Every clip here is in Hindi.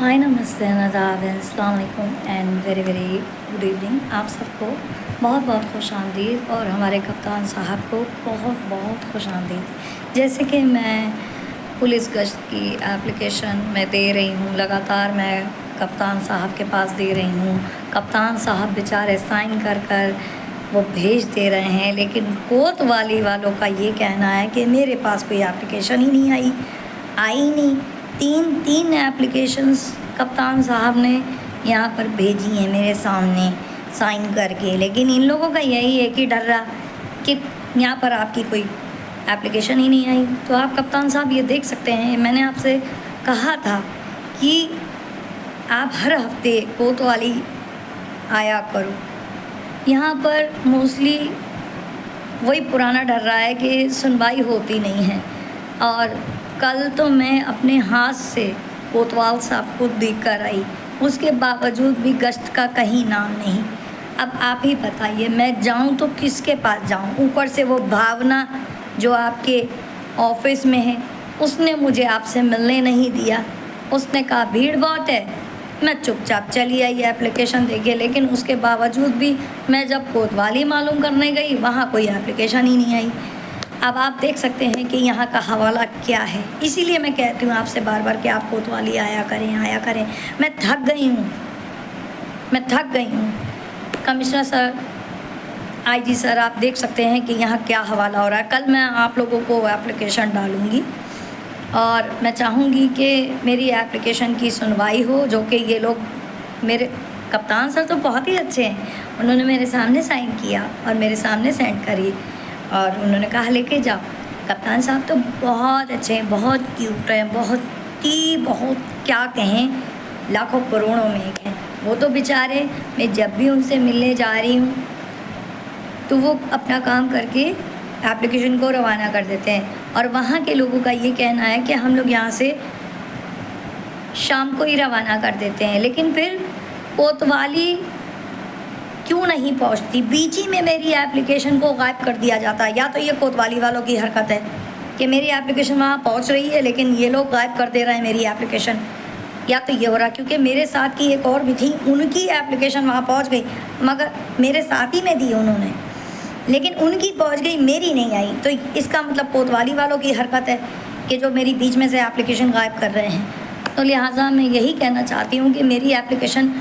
हाय नमस्ते आदाब अस्सलाम वालेकुम and very very good evening. आप सबको बहुत बहुत खुश आमदीद और हमारे कप्तान साहब को बहुत बहुत खुश आमदीद। जैसे कि मैं पुलिस गश्त की एप्लीकेशन मैं दे रही हूँ, लगातार मैं कप्तान साहब के पास दे रही हूँ। कप्तान साहब बेचारे साइन कर कर वो भेज दे रहे हैं, लेकिन कोतवाली वालों का ये कहना है कि मेरे पास कोई एप्लीकेशन ही नहीं आई नहीं। तीन एप्लीकेशंस कप्तान साहब ने यहाँ पर भेजी हैं मेरे सामने साइन करके, लेकिन इन लोगों का यही है कि डर रहा कि यहाँ पर आपकी कोई एप्लीकेशन ही नहीं आई। तो आप कप्तान साहब ये देख सकते हैं, मैंने आपसे कहा था कि आप हर हफ्ते कोतवाली आया करो। यहाँ पर मोस्टली वही पुराना डर रहा है कि सुनवाई होती नहीं है। और कल तो मैं अपने हाथ से कोतवाल साहब को देख कर आई, उसके बावजूद भी गश्त का कहीं नाम नहीं। अब आप ही बताइए, मैं जाऊं तो किसके पास जाऊं? ऊपर से वो भावना जो आपके ऑफिस में है, उसने मुझे आपसे मिलने नहीं दिया। उसने कहा भीड़ बहुत है, मैं चुपचाप चली आई एप्लीकेशन देके, लेकिन उसके बावजूद भी मैं जब कोतवाली मालूम करने गई वहाँ कोई एप्लीकेशन ही नहीं आई। अब आप देख सकते हैं कि यहाँ का हवाला क्या है। इसीलिए मैं कहती हूँ आपसे बार बार कि आप कोतवाली आया करें। मैं थक गई हूँ। कमिश्नर सर, आईजी सर, आप देख सकते हैं कि यहाँ क्या हवाला हो रहा है। कल मैं आप लोगों को एप्लीकेशन डालूँगी और मैं चाहूँगी कि मेरी एप्लीकेशन की सुनवाई हो, जो कि ये लोग, मेरे कप्तान सर तो बहुत ही अच्छे हैं, उन्होंने मेरे सामने साइन किया और मेरे सामने सेंड करी और उन्होंने कहा लेके जाओ। कप्तान साहब तो बहुत अच्छे हैं, बहुत क्यूट हैं, बहुत क्या कहें, लाखों करोड़ों में एक हैं वो तो बेचारे। मैं जब भी उनसे मिलने जा रही हूँ तो वो अपना काम करके एप्लीकेशन को रवाना कर देते हैं, और वहाँ के लोगों का ये कहना है कि हम लोग यहाँ से शाम को ही रवाना कर देते हैं। लेकिन फिर कोतवाली क्यों नहीं पहुंचती? बीच ही में मेरी एप्लीकेशन को गायब कर दिया जाता है। या तो ये कोतवाली वालों की हरकत है कि मेरी एप्लीकेशन वहाँ पहुंच रही है लेकिन ये लोग गायब कर दे रहे हैं मेरी एप्लीकेशन, या तो ये हो रहा, क्योंकि मेरे साथ की एक और भी थी, उनकी एप्लीकेशन वहाँ पहुँच गई मगर मेरे साथ ही में दी उन्होंने, लेकिन उनकी पहुँच गई, मेरी नहीं आई। तो इसका मतलब कोतवाली वालों की हरकत है कि जो मेरी बीच में से एप्लीकेशन गायब कर रहे हैं। तो लिहाजा मैं यही कहना चाहती हूँ कि मेरी एप्लीकेशन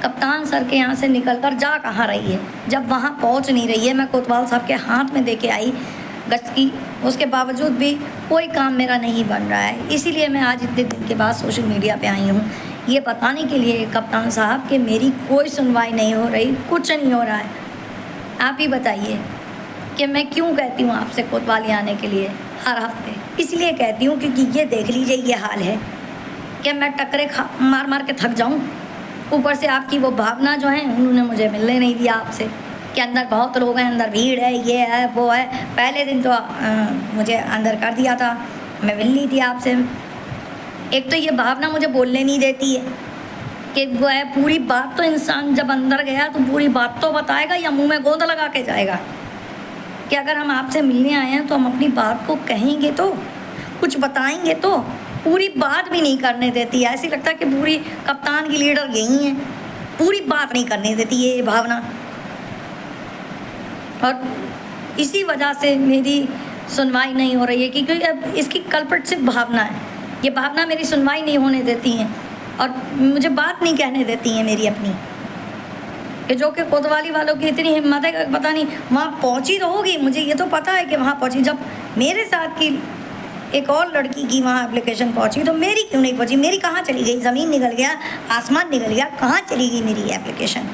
कप्तान सर के यहाँ से निकलकर जा कहाँ रही है, जब वहाँ पहुँच नहीं रही है। मैं कोतवाल साहब के हाथ में दे के आई गश्त की, उसके बावजूद भी कोई काम मेरा नहीं बन रहा है। इसीलिए मैं आज इतने दिन के बाद सोशल मीडिया पे आई हूँ ये बताने के लिए कप्तान साहब कि मेरी कोई सुनवाई नहीं हो रही, कुछ नहीं हो रहा है। आप ही बताइए कि मैं क्यों कहती हूँ आपसे कोतवाली आने के लिए हर हफ्ते? इसलिए कहती हूँ क्योंकि ये देख लीजिए ये हाल है कि मैं टकरे मार मार के थक जाऊँ। ऊपर से आपकी वो भावना जो है, उन्होंने मुझे मिलने नहीं दिया आपसे कि अंदर बहुत लोग हैं, अंदर भीड़ है, ये है वो है। पहले दिन तो मुझे अंदर कर दिया था, मैं मिल नहीं थी आपसे। एक तो ये भावना मुझे बोलने नहीं देती है कि वो है, पूरी बात तो इंसान जब अंदर गया तो पूरी बात तो बताएगा या मुंह में गोंद लगा के जाएगा? कि अगर हम आपसे मिलने आए हैं तो हम अपनी बात को कहेंगे तो, कुछ बताएंगे तो। पूरी बात भी नहीं करने देती है, ऐसी लगता है कि पूरी कप्तान की लीडर यही है, पूरी बात नहीं करने देती है ये भावना। और इसी वजह से मेरी सुनवाई नहीं हो रही है, क्योंकि अब इसकी कल्प्रिट सिर्फ भावना है। ये भावना मेरी सुनवाई नहीं होने देती हैं और मुझे बात नहीं कहने देती हैं मेरी अपनी, कि जो कि कोतवाली वालों की इतनी हिम्मत है कि पता नहीं वहाँ पहुँची तो होगी, मुझे ये तो पता है कि वहाँ पहुँची। जब मेरे साथ की एक और लड़की की वहाँ एप्लीकेशन पहुँची तो मेरी क्यों नहीं पहुँची? मेरी कहाँ चली गई? ज़मीन निकल गया, आसमान निकल गया, कहाँ चली गई मेरी एप्लीकेशन?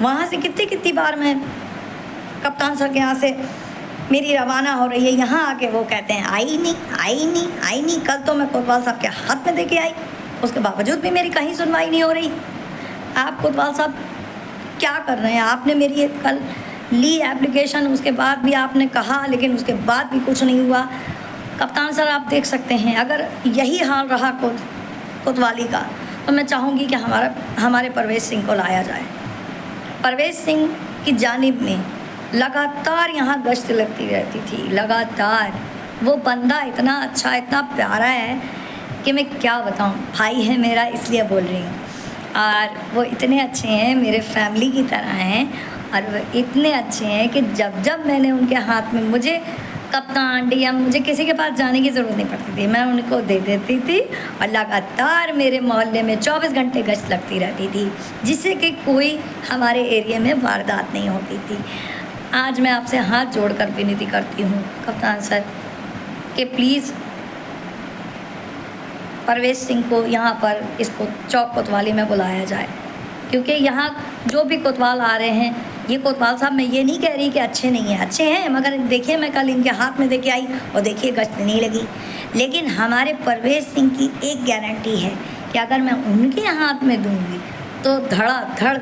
वहाँ से कितनी बार मैं कप्तान सर के यहाँ से मेरी रवाना हो रही है, यहाँ आके वो कहते हैं आई नहीं। कल तो मैं कोतवाल साहब के हाथ में दे के आई, उसके बावजूद भी मेरी कहीं सुनवाई नहीं हो रही। आप कोतवाल साहब क्या कर रहे हैं? आपने मेरी कल ली एप्लीकेशन, उसके बाद भी आपने कहा, लेकिन उसके बाद भी कुछ नहीं हुआ। कप्तान सर आप देख सकते हैं, अगर यही हाल रहा कोतवाली का तो मैं चाहूँगी कि हमारे परवेज़ सिंह को लाया जाए। परवेज़ सिंह की जानिब में लगातार यहाँ गश्त लगती रहती थी, लगातार। वो बंदा इतना अच्छा, इतना प्यारा है कि मैं क्या बताऊँ, भाई है मेरा इसलिए बोल रही हूँ। और वो इतने अच्छे हैं, मेरे फैमिली की तरह हैं, और वो इतने अच्छे हैं कि जब जब मैंने उनके हाथ में, मुझे कप्तान डीएम, मुझे किसी के पास जाने की ज़रूरत नहीं पड़ती थी, मैं उनको दे देती थी और लगातार मेरे मोहल्ले में 24 घंटे गश्त लगती रहती थी, जिससे कि कोई हमारे एरिया में वारदात नहीं होती थी। आज मैं आपसे हाथ जोड़कर विनती करती हूँ कप्तान सर कि प्लीज़ परवेज़ सिंह को यहाँ पर, इसको चौक कोतवाली में बुलाया जाए, क्योंकि यहाँ जो भी कोतवाल आ रहे हैं, ये कोतवाल साहब, मैं ये नहीं कह रही कि अच्छे नहीं हैं, अच्छे हैं, मगर देखिए मैं कल इनके हाथ में देके आई और देखिए गश्त नहीं लगी। लेकिन हमारे परवेज़ सिंह की एक गारंटी है कि अगर मैं उनके हाथ में दूंगी तो धड़ाधड़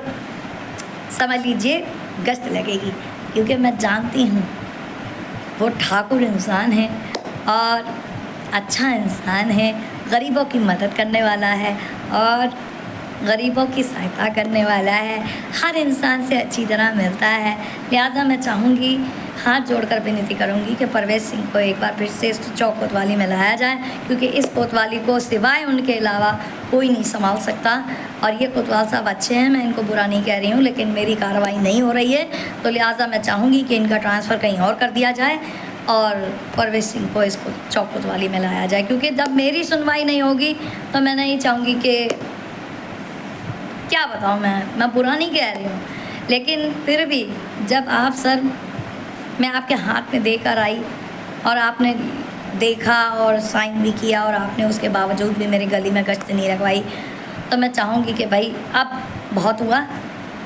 समझ लीजिए गश्त लगेगी, क्योंकि मैं जानती हूँ वो ठाकुर इंसान है और अच्छा इंसान है, गरीबों की मदद करने वाला है और गरीबों की सहायता करने वाला है, हर इंसान से अच्छी तरह मिलता है। लिहाजा मैं चाहूँगी, हाथ जोड़कर विनती करूँगी कि परवेज़ सिंह को एक बार फिर से इस चौक कोतवाली में लाया जाए, क्योंकि इस कोतवाली को सिवाय उनके अलावा कोई नहीं संभाल सकता। और ये कोतवाल साहब अच्छे हैं, मैं इनको बुरा नहीं कह रही हूँ, लेकिन मेरी कार्रवाई नहीं हो रही है, तो लिहाजा मैं चाहूँगी कि इनका ट्रांसफ़र कहीं और कर दिया जाए और परवेज़ सिंह को इसको चौक कोतवाली में लाया जाए, क्योंकि जब मेरी सुनवाई नहीं होगी तो मैं नहीं चाहूँगी कि, क्या बताऊँ, मैं बुरा नहीं कह रही हूँ, लेकिन फिर भी जब आप सर, मैं आपके हाथ में देकर आई और आपने देखा और साइन भी किया और आपने उसके बावजूद भी मेरी गली में गश्त नहीं लगवाई, तो मैं चाहूँगी कि भाई अब बहुत हुआ।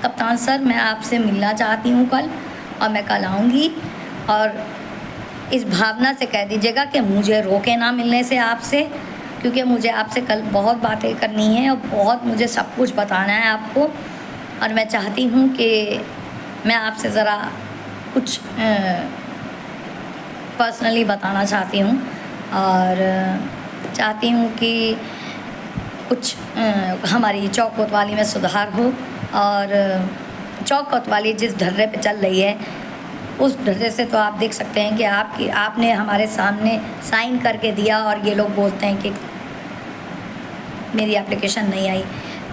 कप्तान सर, मैं आपसे मिलना चाहती हूँ कल, और मैं कल आऊँगी, और इस भावना से कह दीजिएगा कि मुझे रोके ना मिलने से आपसे, क्योंकि मुझे आपसे कल बहुत बातें करनी है और बहुत मुझे सब कुछ बताना है आपको। और मैं चाहती हूँ कि मैं आपसे ज़रा कुछ पर्सनली बताना चाहती हूँ, और चाहती हूँ कि कुछ हमारी चौक कोतवाली में सुधार हो, और चौक कोतवाली जिस ढर्रे पे चल रही है उस ढर्रे से तो आप देख सकते हैं कि आपने हमारे सामने साइन करके दिया और ये लोग बोलते हैं कि मेरी एप्लीकेशन नहीं आई।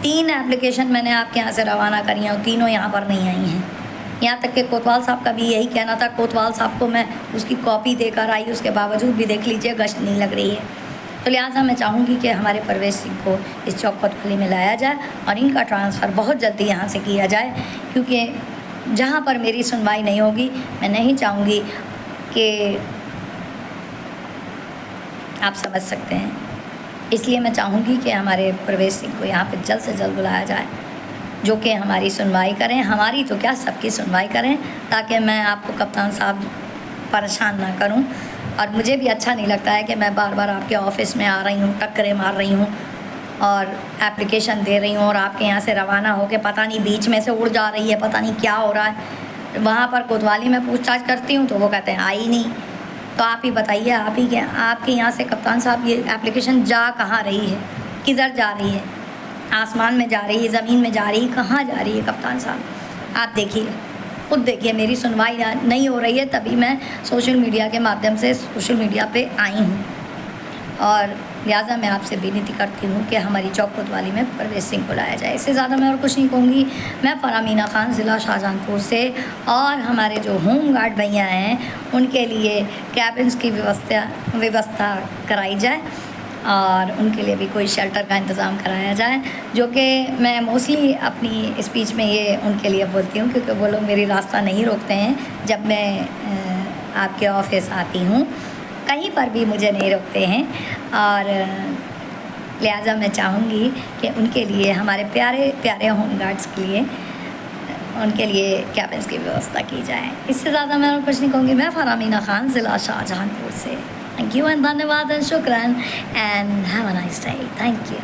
3 एप्लीकेशन मैंने आपके यहाँ से रवाना करी हैं और तीनों यहाँ पर नहीं आई हैं। यहाँ तक कि कोतवाल साहब का भी यही कहना था, कोतवाल साहब को मैं उसकी कॉपी देकर आई, उसके बावजूद भी देख लीजिए गश्त नहीं लग रही है। तो लिहाजा मैं चाहूँगी कि हमारे परवेज़ सिंह को इस चौक कोतवाली में लाया जाए और इनका ट्रांसफ़र बहुत जल्दी यहाँ से किया जाए, क्योंकि जहाँ पर मेरी सुनवाई नहीं होगी, मैं नहीं चाहूँगी कि, आप समझ सकते हैं, इसलिए मैं चाहूँगी कि हमारे परवेज़ सिंह को यहाँ पे जल्द से जल्द बुलाया जाए, जो कि हमारी सुनवाई करें, हमारी तो क्या सबकी सुनवाई करें, ताकि मैं आपको कप्तान साहब परेशान ना करूं। और मुझे भी अच्छा नहीं लगता है कि मैं बार बार आपके ऑफिस में आ रही हूं, टक्करें मार रही हूं और एप्लीकेशन दे रही हूं, और आपके यहाँ से रवाना होकर पता नहीं बीच में से उड़ जा रही है, पता नहीं क्या हो रहा है। वहाँ पर कोतवाली में पूछताछ करती हूँ तो वो कहते हैं आई नहीं। तो आप ही बताइए, आप ही क्या, आपके यहाँ से कप्तान साहब ये एप्लीकेशन जा कहाँ रही है, किधर जा रही है? आसमान में जा रही है, ज़मीन में जा रही है, कहाँ जा रही है कप्तान साहब? आप देखिए, खुद देखिए, मेरी सुनवाई नहीं हो रही है, तभी मैं सोशल मीडिया के माध्यम से सोशल मीडिया पे आई हूँ। और लिहाजा मैं आपसे विनती करती हूँ कि हमारी चौक कोतवाली में परवेज़ सिंह को लाया जाए। इससे ज़्यादा मैं और कुछ नहीं कहूँगी। मैं फ़रामीना ख़ान, ज़िला शाहजहांपुर से, और हमारे जो होम गार्ड भैया हैं उनके लिए कैबिन्स की व्यवस्था कराई जाए और उनके लिए भी कोई शेल्टर का इंतज़ाम कराया जाए, जो कि मैं मोस्टली अपनी स्पीच में ये उनके लिए बोलती हूँ, क्योंकि वो लोग मेरी रास्ता नहीं रोकते हैं। जब मैं आपके ऑफिस आती हूँ कहीं पर भी मुझे नहीं रोकते हैं, और लिहाजा मैं चाहूँगी कि उनके लिए, हमारे प्यारे प्यारे होम गार्ड्स के लिए, उनके लिए कैबिन्स की व्यवस्था की जाए। इससे ज़्यादा मैं और कुछ नहीं कहूँगी। मैं फ़रामीना ख़ान, ज़िला शाहजहांपुर से। थैंक यू एंड धन्यवाद एंड शुक्रान and have a nice day. Thank you.